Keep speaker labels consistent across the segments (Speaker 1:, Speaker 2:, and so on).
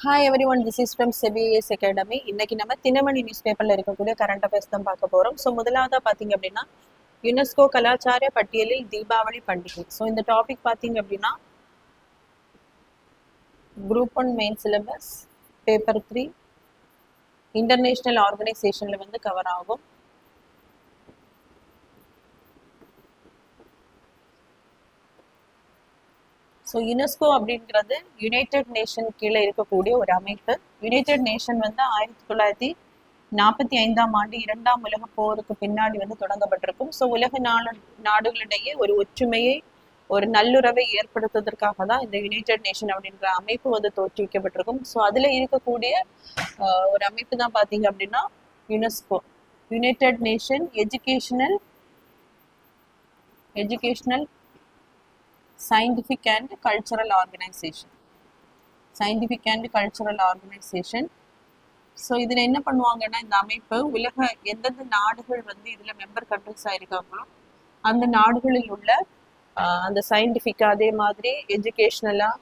Speaker 1: Hi everyone, this is from CPS academy. இன்னைக்கு நம்ம Dinamani news பேப்பர்ல இருக்கக்கூடிய கரண்ட் அஃபேர்ஸ் தான் பார்க்க போறோம். ஸோ முதலாவதா பார்த்தீங்க அப்படின்னா யுனெஸ்கோ கலாச்சார பட்டியலில் தீபாவளி பண்டிகை. ஸோ இந்த டாபிக் பார்த்தீங்க அப்படின்னா group 1 main syllabus paper 3 international ஆர்கனைசேஷன்ல வந்து கவர் ஆகும். ஸோ யுனெஸ்கோ அப்படிங்கிறது யுனைடெட் நேஷன் கீழே இருக்கக்கூடிய ஒரு அமைப்பு. யுனைடெட் நேஷன் வந்து 1945ஆம் ஆண்டு 2ஆம் உலக போருக்கு பின்னாடி வந்து தொடங்கப்பட்டிருக்கும். ஸோ உலக நாடுகளிடையே ஒரு ஒற்றுமையை, ஒரு நல்லுறவை ஏற்படுத்துவதற்காக தான் இந்த யுனைடெட் நேஷன் அப்படின்ற அமைப்பு வந்து தோற்றுவிக்கப்பட்டிருக்கும். ஸோ அதுல இருக்கக்கூடிய ஒரு அமைப்பு தான் பார்த்தீங்க அப்படின்னா UNESCO, United nation educational scientific and cultural organization. So இதில் என்ன பண்ணுவாங்கன்னா, இந்த அமைப்பு உலக எந்தெந்த நாடுகள் வந்து இதில் மெம்பர் கண்ட்ரிஸாக இருக்காங்களோ அந்த நாடுகளில் உள்ள அந்த சயின்டிஃபிக்காக, அதே மாதிரி எஜுகேஷ்னலாக,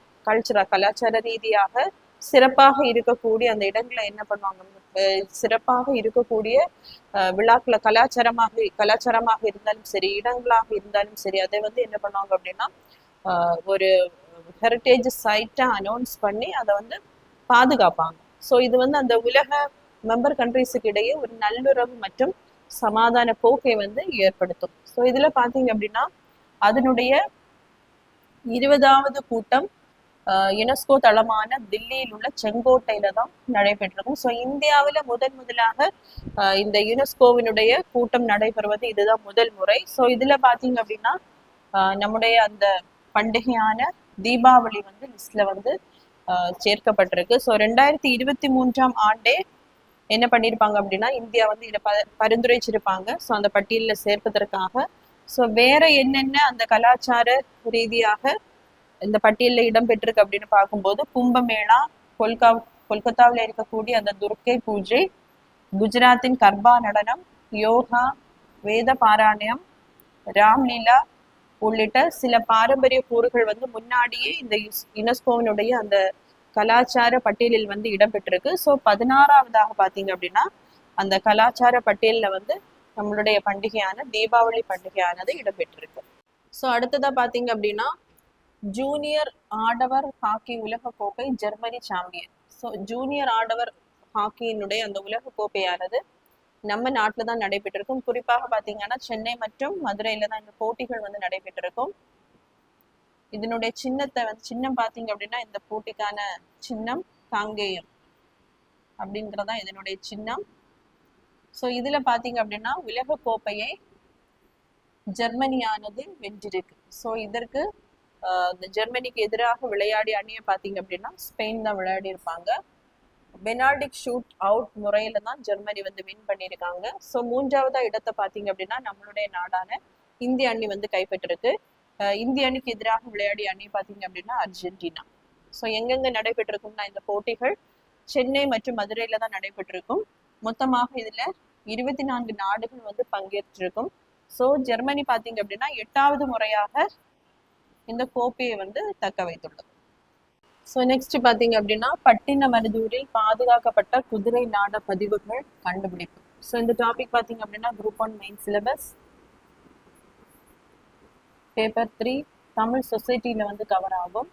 Speaker 1: கலாச்சார ரீதியாக சிறப்பாக இருக்கக்கூடிய அந்த இடங்களை என்ன பண்ணுவாங்க, சிறப்பாக இருக்கக்கூடிய விழாக்களை கலாச்சாரமாக இருந்தாலும் சரி, இடங்களாக இருந்தாலும் சரி, அதை வந்து என்ன பண்ணுவாங்க அப்படின்னா ஒரு ஹெரிட்டேஜ் சைட்டை அனௌன்ஸ் பண்ணி அதை வந்து பாதுகாப்பாங்க. ஸோ இது வந்து அந்த உலக மெம்பர் கண்ட்ரிஸுக்கு இடையே ஒரு நல்லுறவு மற்றும் சமாதான போக்கை வந்து ஏற்படுத்தும். ஸோ இதுல பாத்தீங்க அப்படின்னா அதனுடைய 20வது கூட்டம் யுனெஸ்கோ தளமான தில்லியில் உள்ள செங்கோட்டையில தான் நடைபெற்றிருக்கும். ஸோ இந்தியாவில் முதலாக இந்த யுனெஸ்கோவினுடைய கூட்டம் நடைபெறுவது இதுதான் முதல் முறை. ஸோ இதுல பாத்தீங்க அப்படின்னா நம்முடைய அந்த பண்டிகையான தீபாவளி வந்து லிஸ்ட்ல வந்து சேர்க்கப்பட்டிருக்கு. ஸோ 2023ஆம் ஆண்டே என்ன பண்ணியிருப்பாங்க அப்படின்னா இந்தியா வந்து இதை பரிந்துரைச்சிருப்பாங்க. ஸோ அந்த பட்டியலில் சேர்ப்பதற்காக. ஸோ வேற என்னென்ன அந்த கலாச்சார ரீதியாக இந்த பட்டியலில் இடம்பெற்றிருக்கு அப்படின்னு பார்க்கும்போது கும்பமேளா, கொல்கத்தாவில் இருக்கக்கூடிய அந்த துர்க்கை பூஜை, குஜராத்தின் கர்பா நடனம், யோகா, வேத பாராயணம், ராம்லீலா உள்ளிட்ட சில பாரம்பரிய கூறுகள் வந்து முன்னாடியே இந்த யுனெஸ்கோவினுடைய அந்த கலாச்சார பட்டியலில் வந்து இடம்பெற்றிருக்கு. ஸோ 16வதாக பார்த்தீங்க அப்படின்னா அந்த கலாச்சார பட்டியலில் வந்து நம்மளுடைய பண்டிகையான தீபாவளி பண்டிகையானது இடம்பெற்றிருக்கு. ஸோ அடுத்ததா பார்த்தீங்க அப்படின்னா ஜூனியர் ஆடவர் ஹாக்கி உலக கோப்பை ஜெர்மனி சாம்பியன். ஸோ ஜூனியர் ஆடவர் ஹாக்கியினுடைய அந்த உலக கோப்பையானது நம்ம நாட்டில் தான் நடைபெற்றிருக்கும். குறிப்பாக பார்த்தீங்கன்னா சென்னை மற்றும் மதுரையில தான் இந்த போட்டிகள் வந்து நடைபெற்றிருக்கும். இதனுடைய சின்னம் பார்த்தீங்க அப்படின்னா இந்த போட்டிக்கான சின்னம் காங்கேயம் அப்படிங்கிறதா இதனுடைய சின்னம். ஸோ இதுல பார்த்தீங்க அப்படின்னா உலக கோப்பையை ஜெர்மனியானது வென்றிருக்கு. ஸோ இதற்கு இந்த ஜெர்மனிக்கு எதிராக விளையாடிய அணியை பார்த்தீங்க அப்படின்னா ஸ்பெயின் தான் விளையாடி இருப்பாங்க. பெனால்டிக் ஷூட் அவுட் முறையில தான் ஜெர்மனி வந்து வின் பண்ணியிருக்காங்க. ஸோ 3வது இடத்தை பார்த்தீங்க அப்படின்னா நம்மளுடைய நாடான இந்திய அணி வந்து கைப்பற்றிருக்கு. இந்திய அணிக்கு எதிராக விளையாடிய அணி பார்த்தீங்க அப்படின்னா அர்ஜென்டினா. ஸோ எங்கெங்க நடைபெற்றிருக்கும்னா இந்த போட்டிகள் சென்னை மற்றும் மதுரையில தான் நடைபெற்றிருக்கும். மொத்தமாக இதுல 24 நாடுகள் வந்து பங்கேற்றிருக்கும். ஸோ ஜெர்மனி பார்த்தீங்க அப்படின்னா 8வது முறையாக இந்த கோப்பையை வந்து தக்க வைத்துள்ளது. ஸோ நெக்ஸ்ட் பார்த்தீங்க அப்படின்னா பட்டினமருதூரில் பாதுகாக்கப்பட்ட குதிரை நாட பதிவுகள் கண்டுபிடிப்பு. ஸோ இந்த டாபிக் பார்த்தீங்க அப்படின்னா group 1 main syllabus paper 3 Tamil சொசைட்டில வந்து கவர் ஆகும்.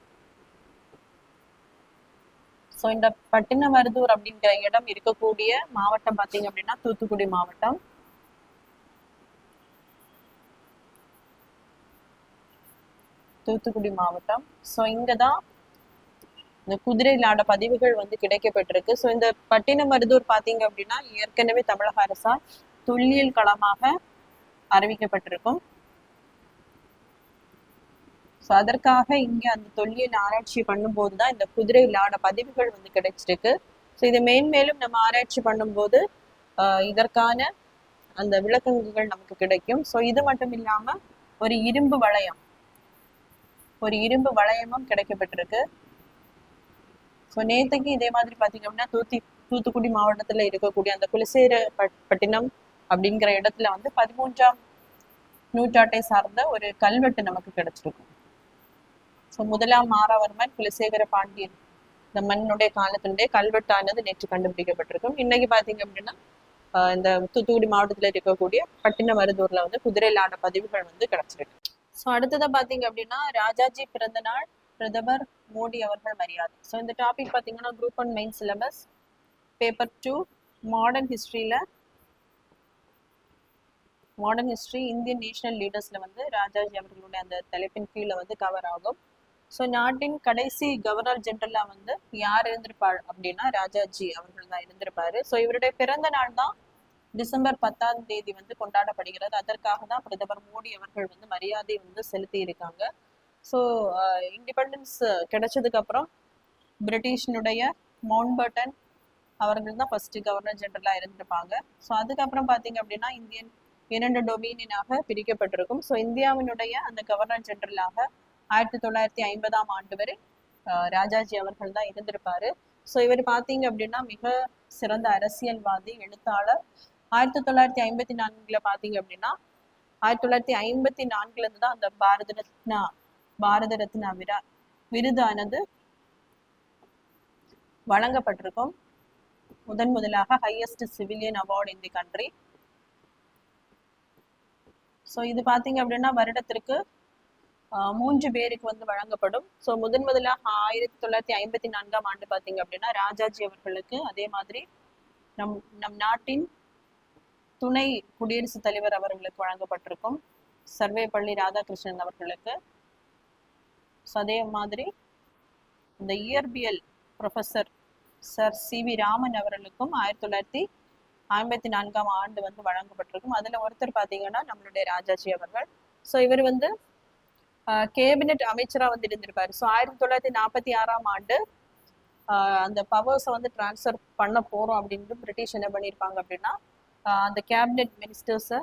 Speaker 1: ஸோ இந்த பட்டினமருதூர் அப்படிங்கிற இடம் இருக்கக்கூடிய மாவட்டம் பார்த்தீங்க அப்படின்னா தூத்துக்குடி மாவட்டம். ஸோ இங்கதான் இந்த குதிரை லாட பதிவுகள் வந்து கிடைக்கப்பட்டிருக்கு. ஸோ இந்த பட்டினமருதூர் பார்த்தீங்க அப்படின்னா ஏற்கனவே தமிழக அரசால் தொல்லியல் களமாக அறிவிக்கப்பட்டிருக்கும். ஸோ அதற்காக இங்க அந்த தொல்லியல் ஆராய்ச்சி பண்ணும்போது தான் இந்த குதிரை லாட பதிவுகள் வந்து கிடைச்சிருக்கு. ஸோ இதை மேன்மேலும் நம்ம ஆராய்ச்சி பண்ணும்போது இதற்கான அந்த விளக்கங்கள் நமக்கு கிடைக்கும். ஸோ இது மட்டும் இல்லாம ஒரு இரும்பு வளையமும் கிடைக்கப்பட்டிருக்கு. ஸோ நேற்றுக்கு இதே மாதிரி பார்த்தீங்க அப்படின்னா தூத்துக்குடி மாவட்டத்தில் இருக்கக்கூடிய அந்த குலசேகரப்பட்டினம் அப்படிங்கிற இடத்துல வந்து 13ஆம் நூற்றாண்டை சார்ந்த ஒரு கல்வெட்டு நமக்கு கிடைச்சிருக்கும். ஸோ முதலாம் மாறவர்மன் குலசேகர பாண்டியன் இந்த மண்ணுடைய காலத்தினுடைய கல்வெட்டானது நேற்று கண்டுபிடிக்கப்பட்டிருக்கும். இன்னைக்கு பாத்தீங்க அப்படின்னா இந்த தூத்துக்குடி மாவட்டத்துல இருக்கக்கூடிய பட்டினமருதூர்ல வந்து குதிரையிலான பதிவுகள் வந்து கிடைச்சிருக்கு. ஸோ அடுத்ததை பாத்தீங்க அப்படின்னா ராஜாஜி பிறந்த நாள், பிரதமர் மோடி அவர்கள் மரியாதை. ஸோ இந்த டாபிக் பாத்தீங்கன்னா group 1 main syllabus paper 2 modern ஹிஸ்டரியில மாடர்ன் ஹிஸ்டரி இந்தியன் நேஷனல் லீடர்ஸ்ல வந்து ராஜாஜி அவர்களுடைய அந்த தலைப்பின் கீழே வந்து கவர் ஆகும். ஸோ நாட்டின் கடைசி கவர்னர் ஜெனரலா வந்து யார் இருந்திருப்பாள் அப்படின்னா ராஜாஜி அவர்கள் தான் இருந்திருப்பாரு. ஸோ இவருடைய பிறந்த நாள் தான் டிசம்பர் 10ஆம் தேதி வந்து கொண்டாடப்படுகிறது. அதற்காக தான் பிரதமர் மோடி அவர்கள் வந்து மரியாதை வந்து செலுத்தி இருக்காங்க. ஸோ இண்டிபெண்டன்ஸ் கிடைச்சதுக்கு அப்புறம் பிரிட்டிஷினுடைய மவுண்ட்பட்டன் அவர்கள் தான் ஃபர்ஸ்ட் கவர்னர் ஜெனரலா இருந்திருப்பாங்க. ஸோ அதுக்கப்புறம் பாத்தீங்க அப்படின்னா இந்தியன் 2 டொமினியனாக பிரிக்கப்பட்டிருக்கும். ஸோ இந்தியாவினுடைய அந்த கவர்னர் ஜெனரலாக 1950ஆம் ஆண்டு வரை ராஜாஜி அவர்கள் தான் இருந்திருப்பாரு. ஸோ இவர் பாத்தீங்க அப்படின்னா மிக சிறந்த அரசியல்வாதி, எழுத்தாளர். 1954 பாத்தீங்க அப்படின்னா 1954 இருந்து தான் அந்த பாரத ரத்னா விருதானது வழங்கப்பட்டிருக்கும். முதலாக highest civilian award in the country. So இது பாத்தீங்க அப்படின்னா வருடத்திற்கு 3 பேருக்கு வந்து வழங்கப்படும். ஸோ முதலாக 1954ஆம் ஆண்டு பாத்தீங்க அப்படின்னா ராஜாஜி அவர்களுக்கு, அதே மாதிரி நம் நாட்டின் துணை குடியரசுத் தலைவர் அவர்களுக்கு வழங்கப்பட்டிருக்கும், சர்வேப்பள்ளி ராதாகிருஷ்ணன் அவர்களுக்கு. ஸோ அதே மாதிரி இந்த இயற்பியல் ப்ரொஃபசர் சர் சி.வி. ராமன் அவர்களுக்கும் 1954ஆம் ஆண்டு வந்து வழங்கப்பட்டிருக்கும். அதுல ஒருத்தர் பாத்தீங்கன்னா நம்மளுடைய ராஜாஜி அவர்கள். ஸோ இவர் வந்து கேபினெட் அமைச்சரா வந்து இருந்திருப்பாரு. ஸோ 1946ஆம் ஆண்டு அந்த பவர்ஸை வந்து டிரான்ஸ்ஃபர் பண்ண போறோம் அப்படின்னு பிரிட்டிஷ் என்ன பண்ணியிருப்பாங்க அப்படின்னா அந்த கேபினெட் மினிஸ்டர்ஸை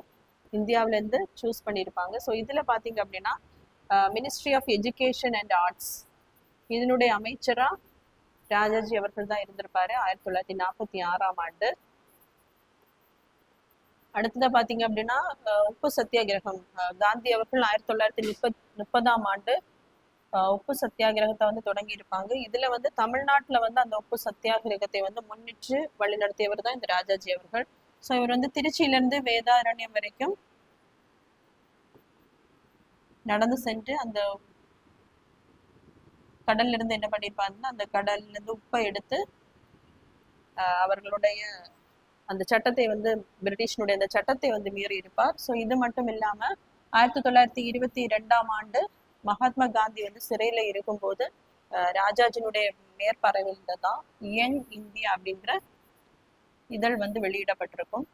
Speaker 1: இந்தியாவில இருந்து சூஸ் பண்ணியிருப்பாங்க. ஸோ இதுல பாத்தீங்க அப்படின்னா ministry of education and arts இதனுடைய அமைச்சரா ராஜாஜி அவர்கள் தான் இருந்திருப்பாரு 1946ஆம் ஆண்டு. அடுத்ததா பாத்தீங்க அப்படின்னா உப்பு சத்தியாகிரகம், காந்தி அவர்கள் 1930ஆம் ஆண்டு உப்பு சத்தியாகிரகத்தை வந்து தொடங்கி இருப்பாங்க. இதுல வந்து தமிழ்நாட்டுல வந்து அந்த உப்பு சத்தியாகிரகத்தை வந்து முன்னிட்டு வழிநடத்தியவர் தான் இந்த ராஜாஜி அவர்கள். ஸோ இவர் வந்து திருச்சியில இருந்து வேதாரண்யம் வரைக்கும் நடந்து சென்று அந்த கடல்ல இருந்து என்ன பண்ணிருப்பாங்கன்னா அந்த கடல்ல இருந்து உப்பை எடுத்து அவர்களுடைய அந்த சட்டத்தை வந்து பிரிட்டிஷனுடைய அந்த சட்டத்தை வந்து மீறி இருப்பார். ஸோ இது மட்டும் இல்லாம 1922ஆம் ஆண்டு மகாத்மா காந்தி வந்து சிறையில இருக்கும்போது ராஜாஜினுடைய மேற்பார்வையில தான் யங் இந்தியா அப்படின்ற இதழ் வந்து வெளியிடப்பட்டிருக்கும்.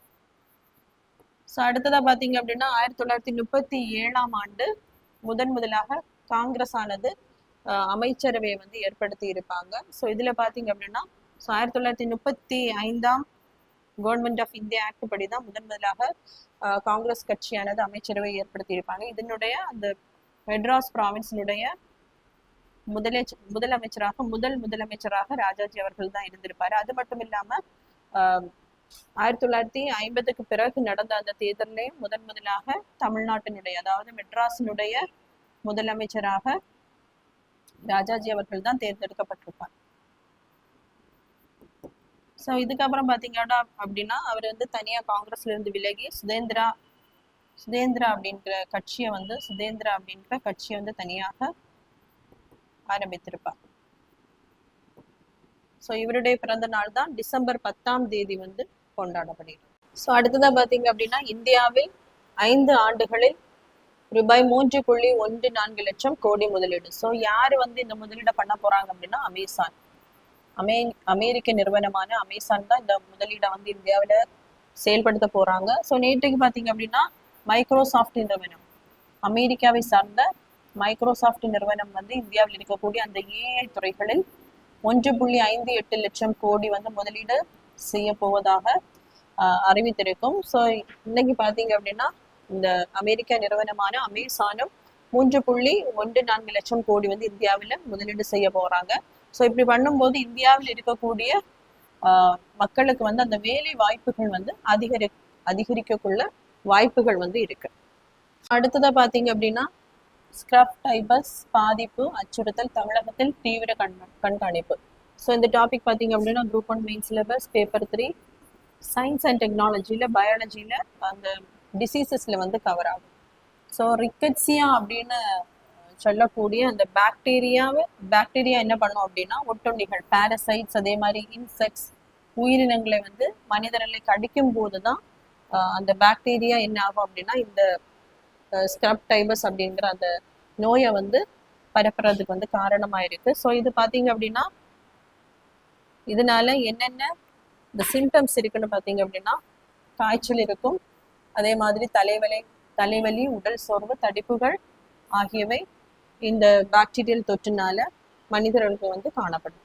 Speaker 1: ஸோ அடுத்ததா பாத்தீங்க அப்படின்னா 1937ஆம் ஆண்டு முதலாக காங்கிரஸ் ஆனது அமைச்சரவையை வந்து ஏற்படுத்தி இருப்பாங்க. ஸோ இதுல பாத்தீங்க அப்படின்னா 1935ஆம் கவர்மெண்ட் ஆஃப் இந்தியா ஆக்ட் படி தான் முதலாக காங்கிரஸ் கட்சியானது அமைச்சரவை ஏற்படுத்தி இருப்பாங்க. இதனுடைய அந்த மெட்ராஸ் ப்ராவின்ஸினுடைய முதலமைச்சராக ராஜாஜி அவர்கள் தான் இருந்திருப்பாரு. அது மட்டும் இல்லாம 1950க்கு பிறகு நடந்த அந்த தேர்தலையும் முதலாக தமிழ்நாட்டினுடைய அதாவது மெட்ராஸினுடைய முதலமைச்சராக ராஜாஜி அவர்கள் தான் தேர்ந்தெடுக்கப்பட்டிருப்பார். ஸோ இதுக்கப்புறம் பாத்தீங்கன்னா அப்படின்னா அவர் வந்து தனியா காங்கிரஸ்ல இருந்து விலகி சுதேந்திரா அப்படின்ற கட்சியை வந்து தனியாக ஆரம்பித்திருப்பார். ஸோ இவருடைய பிறந்த நாள் தான் டிசம்பர் 10ஆம் தேதி வந்து கொண்டாடப்படுகிறது. ஸோ அடுத்ததா பாத்தீங்க அப்படின்னா இந்தியாவில் 5 ஆண்டுகளில் ரூபாய் 3.14 லட்சம் கோடி முதலீடு. ஸோ யாரு வந்து இந்த முதலீடை பண்ண போறாங்க அப்படின்னா அமெரிக்க நிறுவனமான அமேசான் தான் இந்த முதலீடை வந்து இந்தியாவில செயல்படுத்த போறாங்க. ஸோ நேற்றுக்கு பாத்தீங்க அப்படின்னா மைக்ரோசாஃப்ட் நிறுவனம், அமெரிக்காவை சார்ந்த மைக்ரோசாஃப்ட் நிறுவனம் வந்து இந்தியாவில் இருக்கக்கூடிய அந்த ஏஐ துறைகளில் 1.58 லட்சம் கோடி வந்து முதலீடு செய்ய போவதாக அறிவித்திருக்கும். ஸோ இன்னைக்கு பாத்தீங்க அப்படின்னா இந்த அமெரிக்க நிறுவனமான அமேசானும் 3.14 லட்சம் கோடி வந்து இந்தியாவில முதலீடு செய்ய போறாங்க. ஸோ இப்படி பண்ணும்போது இந்தியாவில் இருக்கக்கூடிய மக்களுக்கு வந்து அந்த வேலை வாய்ப்புகள் வந்து அதிகரிக்கக்குள்ள வாய்ப்புகள் வந்து இருக்கு. அடுத்ததா பாத்தீங்க அப்படின்னா ஸ்கிரப் டைபஸ் பாதிப்பு அச்சுறுத்தல் தமிழகத்தில் தீவிர கண்காணிப்பு. ஸோ இந்த டாபிக் பார்த்தீங்க அப்படின்னா group 1 main syllabus paper 3 science and டெக்னாலஜியில் பயாலஜியில் அந்த டிசீசஸில் வந்து கவர் ஆகும். ஸோ ரிக்கட்சியா அப்படின்னு சொல்லக்கூடிய அந்த பாக்டீரியா என்ன பண்ணும் அப்படின்னா ஒட்டுண்ணிகள் பாரசைட்ஸ் அதே மாதிரி இன்செக்ட்ஸ் உயிரினங்களை வந்து மனிதர்களை கடிக்கும் போது தான் அந்த பாக்டீரியா என்ன ஆகும் அப்படின்னா இந்த ஸ்க்ரப் டைபஸ் அப்படிங்கிற அந்த நோயை வந்து பரப்புறதுக்கு வந்து காரணமாக இருக்கு. ஸோ இது பார்த்தீங்க அப்படின்னா இதனால என்னென்ன இந்த சிம்டம்ஸ் இருக்குன்னு பார்த்தீங்க அப்படின்னா காய்ச்சல் இருக்கும், அதே மாதிரி தலைவலி, உடல் சோர்வு, தடிப்புகள் ஆகியவை இந்த பாக்டீரியல் தொற்றுனால மனிதர்களுக்கு வந்து காணப்படும்.